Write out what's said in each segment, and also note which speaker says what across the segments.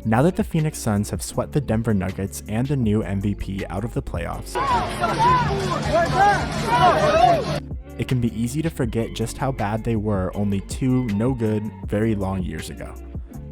Speaker 1: Now that the Phoenix Suns have swept the Denver Nuggets and the new MVP out of the playoffs, it can be easy to forget just how bad they were only 2 no-good, very long years ago.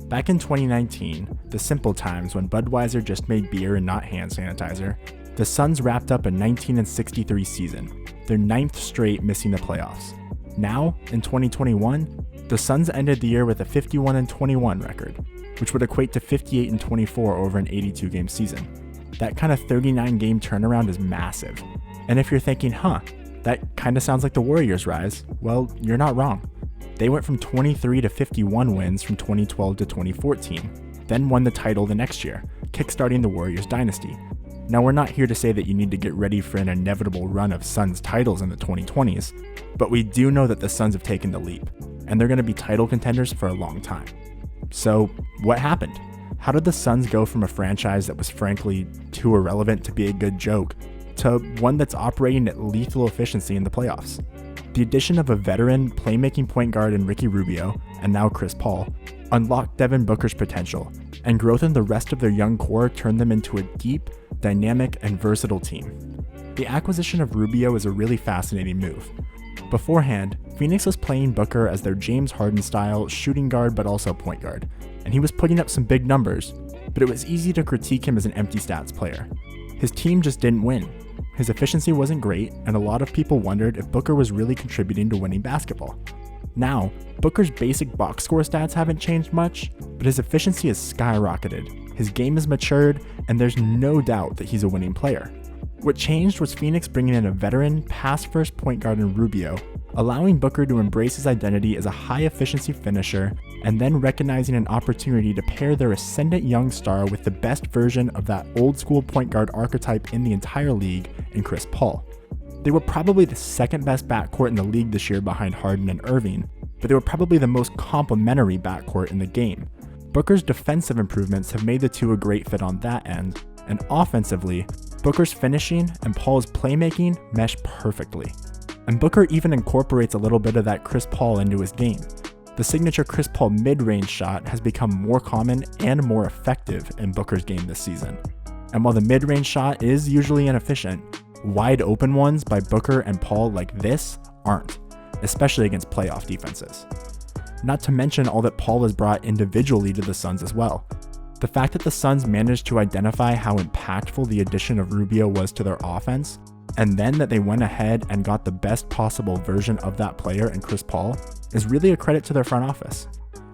Speaker 1: Back in 2019, the simple times when Budweiser just made beer and not hand sanitizer, the Suns wrapped up a 19-63 season, their 9th straight missing the playoffs. Now, in 2021, the Suns ended the year with a 51-21 record, which would equate to 58-24 over an 82-game season. That kind of 39-game turnaround is massive. And if you're thinking, that kind of sounds like the Warriors' rise, well, you're not wrong. They went from 23 to 51 wins from 2012 to 2014, then won the title the next year, kickstarting the Warriors dynasty. Now, we're not here to say that you need to get ready for an inevitable run of Suns titles in the 2020s, but we do know that the Suns have taken the leap, and they're going to be title contenders for a long time. So, what happened? How did the Suns go from a franchise that was frankly too irrelevant to be a good joke to one that's operating at lethal efficiency in the playoffs? The addition of a veteran playmaking point guard in Ricky Rubio, and now Chris Paul, unlocked Devin Booker's potential, and growth in the rest of their young core turned them into a deep, dynamic, and versatile team. The acquisition of Rubio is a really fascinating move. Beforehand, Phoenix was playing Booker as their James Harden-style shooting guard but also point guard, and he was putting up some big numbers, but it was easy to critique him as an empty stats player. His team just didn't win. His efficiency wasn't great, and a lot of people wondered if Booker was really contributing to winning basketball. Now, Booker's basic box score stats haven't changed much, but his efficiency has skyrocketed, his game has matured, and there's no doubt that he's a winning player. What changed was Phoenix bringing in a veteran, pass-first point guard in Rubio, allowing Booker to embrace his identity as a high-efficiency finisher, and then recognizing an opportunity to pair their ascendant young star with the best version of that old-school point guard archetype in the entire league in Chris Paul. They were probably the second best backcourt in the league this year behind Harden and Irving, but they were probably the most complementary backcourt in the game. Booker's defensive improvements have made the two a great fit on that end, and offensively, Booker's finishing and Paul's playmaking mesh perfectly. And Booker even incorporates a little bit of that Chris Paul into his game. The signature Chris Paul mid-range shot has become more common and more effective in Booker's game this season. And while the mid-range shot is usually inefficient, wide open ones by Booker and Paul like this aren't, especially against playoff defenses. Not to mention all that Paul has brought individually to the Suns as well. The fact that the Suns managed to identify how impactful the addition of Rubio was to their offense, and then that they went ahead and got the best possible version of that player in Chris Paul, is really a credit to their front office.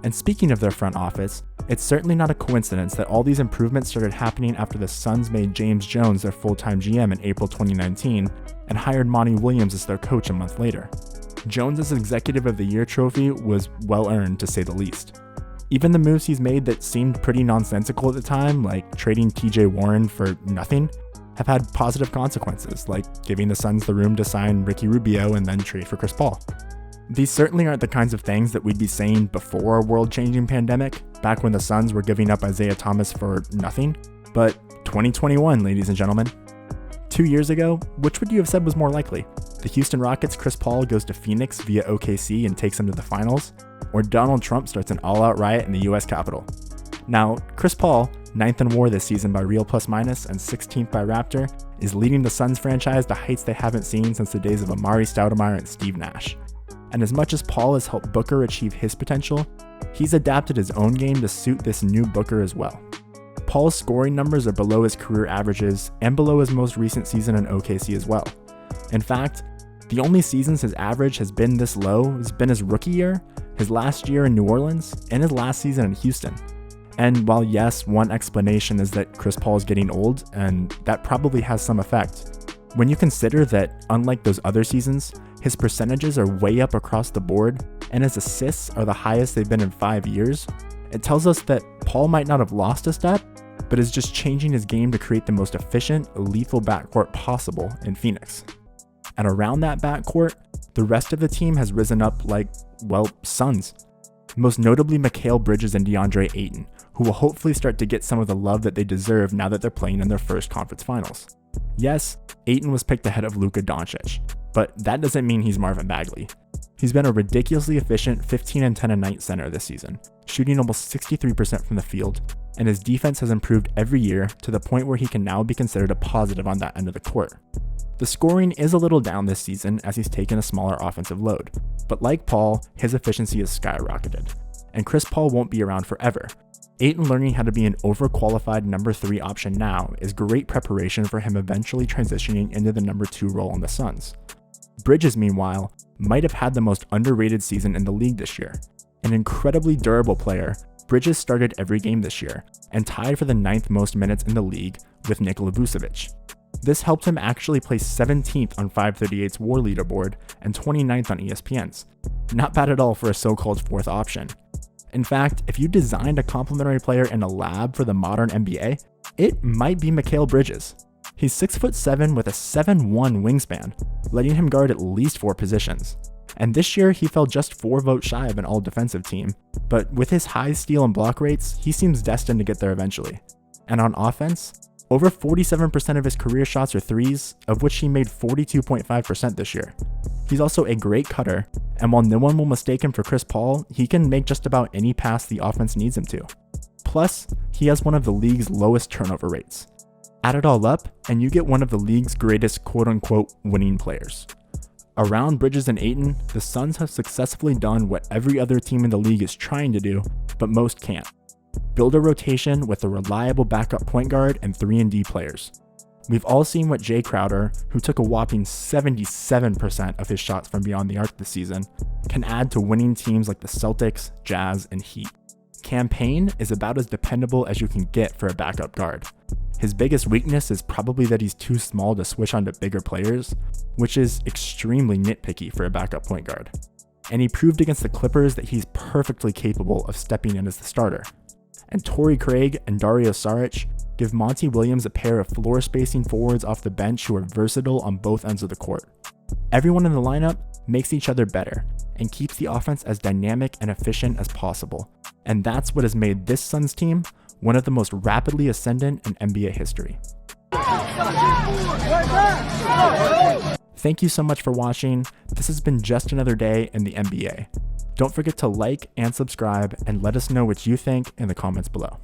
Speaker 1: And speaking of their front office, it's certainly not a coincidence that all these improvements started happening after the Suns made James Jones their full-time GM in April 2019 and hired Monty Williams as their coach a month later. Jones' Executive of the Year trophy was well earned, to say the least. Even the moves he's made that seemed pretty nonsensical at the time, like trading TJ Warren for nothing, have had positive consequences, like giving the Suns the room to sign Ricky Rubio and then trade for Chris Paul. These certainly aren't the kinds of things that we'd be saying before a world-changing pandemic, back when the Suns were giving up Isaiah Thomas for nothing, but 2021, ladies and gentlemen. 2 years ago, which would you have said was more likely? The Houston Rockets' Chris Paul goes to Phoenix via OKC and takes them to the finals, or Donald Trump starts an all-out riot in the US Capitol? Now, Chris Paul, 9th in WAR this season by Real Plus Minus and 16th by Raptor, is leading the Suns franchise to heights they haven't seen since the days of Amari Stoudemire and Steve Nash. And as much as Paul has helped Booker achieve his potential, he's adapted his own game to suit this new Booker as well. Paul's scoring numbers are below his career averages and below his most recent season in OKC as well. In fact, the only seasons his average has been this low has been his rookie year, his last year in New Orleans, and his last season in Houston. And while yes, one explanation is that Chris Paul is getting old, and that probably has some effect, when you consider that, unlike those other seasons, his percentages are way up across the board, and his assists are the highest they've been in 5 years, it tells us that Paul might not have lost a step, but is just changing his game to create the most efficient, lethal backcourt possible in Phoenix. And around that backcourt, the rest of the team has risen up like, well, suns. Most notably Mikal Bridges and DeAndre Ayton, who will hopefully start to get some of the love that they deserve now that they're playing in their first conference finals. Yes, Ayton was picked ahead of Luka Doncic, but that doesn't mean he's Marvin Bagley. He's been a ridiculously efficient 15 and 10 a night center this season, shooting almost 63% from the field, and his defense has improved every year to the point where he can now be considered a positive on that end of the court. The scoring is a little down this season as he's taken a smaller offensive load, but like Paul, his efficiency has skyrocketed. And Chris Paul won't be around forever. Ayton learning how to be an overqualified number 3 option now is great preparation for him eventually transitioning into the number 2 role on the Suns. Bridges, meanwhile, might have had the most underrated season in the league this year. An incredibly durable player, Bridges started every game this year and tied for the 9th most minutes in the league with Nikola Vucevic. This helped him actually place 17th on 538's WAR leaderboard and 29th on ESPN's. Not bad at all for a so-called 4th option. In fact, if you designed a complementary player in a lab for the modern NBA, it might be Mikal Bridges. He's 6'7" with a 7'1" wingspan, letting him guard at least 4 positions. And this year, he fell just 4 votes shy of an all-defensive team, but with his high steal and block rates, he seems destined to get there eventually. And on offense, over 47% of his career shots are threes, of which he made 42.5% this year. He's also a great cutter, and while no one will mistake him for Chris Paul, he can make just about any pass the offense needs him to. Plus, he has one of the league's lowest turnover rates. Add it all up, and you get one of the league's greatest quote-unquote winning players. Around Bridges and Ayton, the Suns have successfully done what every other team in the league is trying to do, but most can't. Build a rotation with a reliable backup point guard and 3-and-D players. We've all seen what Jay Crowder, who took a whopping 77% of his shots from beyond the arc this season, can add to winning teams like the Celtics, Jazz, and Heat. Cam Payne is about as dependable as you can get for a backup guard. His biggest weakness is probably that he's too small to switch onto bigger players, which is extremely nitpicky for a backup point guard. And he proved against the Clippers that he's perfectly capable of stepping in as the starter. And Torrey Craig and Dario Saric give Monty Williams a pair of floor spacing forwards off the bench who are versatile on both ends of the court. Everyone in the lineup makes each other better and keeps the offense as dynamic and efficient as possible. And that's what has made this Suns team one of the most rapidly ascendant in NBA history. Thank you so much for watching. This has been just another day in the NBA. Don't forget to like and subscribe and let us know what you think in the comments below.